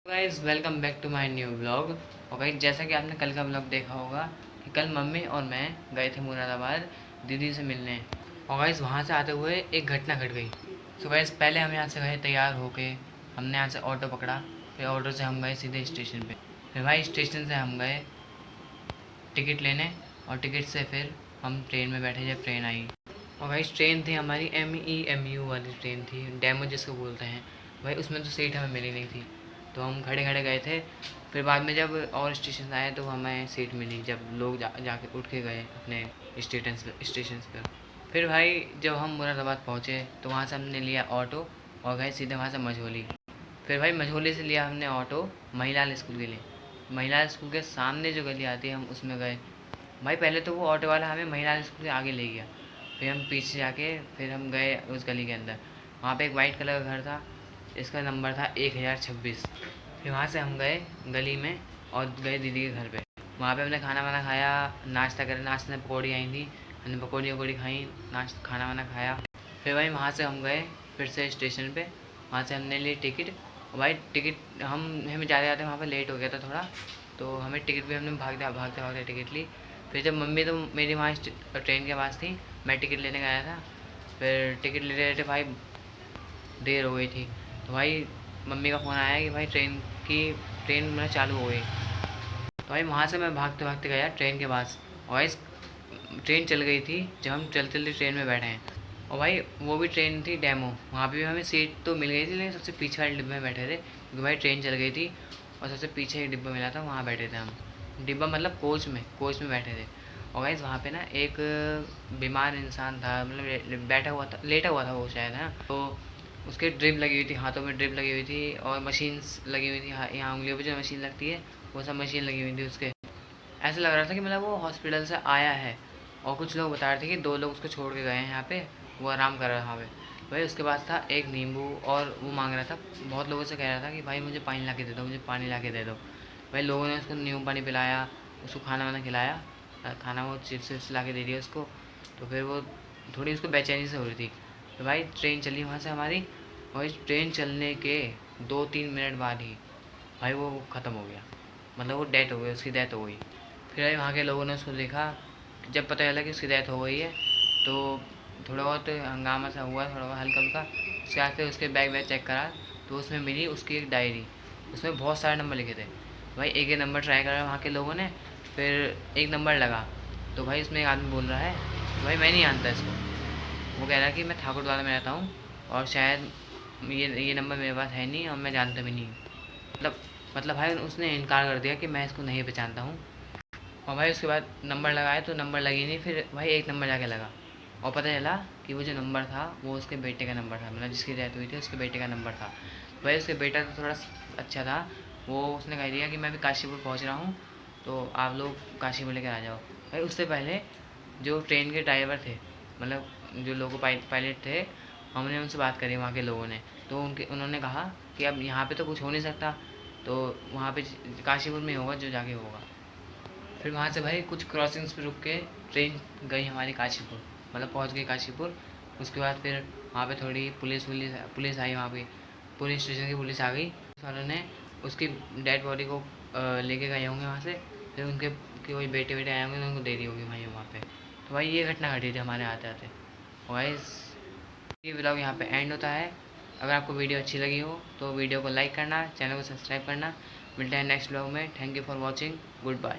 Guys welcome back to my new blog. और guys जैसा कि आपने कल का ब्लॉग देखा होगा कि कल मम्मी और मैं गए थे मुरादाबाद दीदी से मिलने। और गाइस वहाँ से आते हुए एक घटना घट गई। सो गाइस पहले हम यहाँ से गए तैयार होके, हमने यहाँ से ऑटो पकड़ा। फिर ऑटो से हम गए सीधे स्टेशन पे। फिर भाई स्टेशन से हम गए टिकट लेने, और टिकट से फिर हम ट्रेन में बैठे जब ट्रेन आई। और भाई ट्रेन थी हमारी MEMU वाली ट्रेन थी, डेमो जिसको बोलते हैं। भाई उसमें तो सीट हमें मिली नहीं थी, तो हम खड़े खड़े गए थे। फिर बाद में जब और स्टेशन आए तो हमें सीट मिली, जब लोग जाके उठ के गए अपने स्टेशन पर। फिर भाई जब हम मुरादाबाद पहुँचे तो वहाँ से हमने लिया ऑटो और गए सीधे वहाँ से मझोली। फिर भाई मझोली से लिया हमने ऑटो महिलाल स्कूल के लिए। महिलाल स्कूल के सामने जो गली आती है हम उसमें गए। भाई पहले तो वो ऑटो वाला हमें महिलाल स्कूल के आगे ले गया, फिर हम पीछे जाके फिर हम गए उस गली के अंदर। वहाँ पे एक वाइट कलर का घर था, इसका नंबर था 1026। फिर वहाँ से हम गए गली में और गए दीदी के घर पे। वहाँ पे हमने खाना वाना खाया, नाश्ता करा। नाश्ते में पकौड़ी आई थी, हमने पकौड़ी वकौड़ी खाई, खाना वाना खाया। फिर भाई वहाँ से हम गए फिर से स्टेशन पे। वहाँ से हमने ली टिकट। और भाई टिकट हमें जाते जाते वहाँ पे लेट हो गया था थोड़ा, तो हमें टिकट भी हमने भागते भागते भागते टिकट ली। फिर जब मम्मी तो मेरी वहाँ ट्रेन के पास थी, मैं टिकट लेने गया था। फिर टिकट लेते लेते भाई देर हो गई थी, तो भाई मम्मी का फ़ोन आया कि भाई ट्रेन मेरा चालू हो गई। तो भाई वहाँ से मैं भागते भागते गया ट्रेन के पास। और भाई ट्रेन चल गई थी जब हम चलते चलते ट्रेन में बैठे हैं। और भाई वो भी ट्रेन थी डेमो, वहाँ पे भी हमें सीट तो मिल गई थी, लेकिन सबसे पीछे वाले डिब्बे में बैठे थे क्योंकि भाई ट्रेन चल गई थी। और सबसे पीछे एक डिब्बा मिला था, वहाँ बैठे थे हम। डिब्बा मतलब कोच में बैठे थे। और गाइस वहाँ पे ना एक बीमार इंसान था, मतलब बैठा हुआ था, लेटा हुआ था वो शायद, है। तो उसके ड्रिप लगी हुई थी, हाथों में ड्रिप लगी हुई थी और मशीन्स लगी हुई थी। यहाँ उंगलियों पे जो मशीन लगती है वो सब मशीन लगी हुई थी उसके। ऐसा लग रहा था कि मतलब वो हॉस्पिटल से आया है। और कुछ लोग बता रहे थे कि 2 लोग उसको छोड़ के गए हैं यहाँ पे, वो आराम कर रहा है। भाई उसके पास था एक नींबू, और वो मांग रहा था, बहुत लोगों से कह रहा था कि भाई मुझे पानी ला के दे दो, मुझे पानी ला के दे दो। भाई लोगों ने उसको नींबू पानी पिलाया, उसको खाना वाना खिलाया। खाना वो चिप्स विप्स ला के दे दिया उसको। तो फिर वो थोड़ी उसको बेचैनी से हो रही थी। तो भाई ट्रेन चली वहाँ से हमारी, और इस ट्रेन चलने के 2-3 मिनट बाद ही भाई वो ख़त्म हो गया, मतलब वो डेथ हो गई, उसकी डेथ हो गई। फिर भाई वहाँ के लोगों ने उसको देखा, जब पता चला कि उसकी डेथ हो गई है, तो थोड़ा बहुत हंगामा सा हुआ, थोड़ा बहुत हल्का हल्का। उसके बाद फिर उसके बैग वैग चेक करा, तो उसमें मिली उसकी एक डायरी, उसमें बहुत सारे नंबर लिखे थे। भाई एक एक नंबर ट्राई करा वहाँ के लोगों ने, फिर एक नंबर लगा। तो भाई उसमें एक आदमी बोल रहा है भाई मैं नहीं जानता इसको। वो कह रहा है कि मैं ठाकुर द्वारा में रहता हूँ, और शायद ये नंबर मेरे पास है नहीं और मैं जानता भी नहीं हूँ। मतलब भाई उसने इनकार कर दिया कि मैं इसको नहीं पहचानता हूँ। और भाई उसके बाद नंबर लगाया तो नंबर लगी नहीं, फिर भाई एक नंबर जाके लगा। और पता चला कि वो जो नंबर था वो उसके बेटे का नंबर था, मतलब जिसकी डेथ हुई थी उसके बेटे का नंबर था। भाई उसके बेटा तो थोड़ा अच्छा था, वो उसने कह दिया कि मैं भी काशीपुर पहुंच रहा हूँ, तो आप लोग काशीपुर लेकर आ जाओ। भाई उससे पहले जो ट्रेन के ड्राइवर थे, मतलब जो लोगो पायलट थे, हमने उनसे बात करी वहाँ के लोगों ने। तो उन्होंने कहा कि अब यहाँ पे तो कुछ हो नहीं सकता, तो वहाँ पे काशीपुर में होगा जो जाके होगा। फिर वहाँ से भाई कुछ क्रॉसिंग्स पे रुक के ट्रेन गई हमारी काशीपुर, मतलब पहुँच गई काशीपुर। उसके बाद फिर वहाँ पे थोड़ी पुलिस आई वहाँ पे, पुलिस स्टेशन की पुलिस आ गई। पुलिस वालों ने उसकी डेड बॉडी को लेके गए होंगे वहाँ से। फिर उनके कोई बेटे बेटे आए होंगे तो उनको दे दी होगी भाई वहाँ पे। तो भाई ये घटना घटी थी हमारे आते आते। भाई ये ब्लॉग यहाँ पे एंड होता है। अगर आपको वीडियो अच्छी लगी हो तो वीडियो को लाइक करना, चैनल को सब्सक्राइब करना। मिलते हैं नेक्स्ट ब्लॉग में। Thank you for watching, good bye.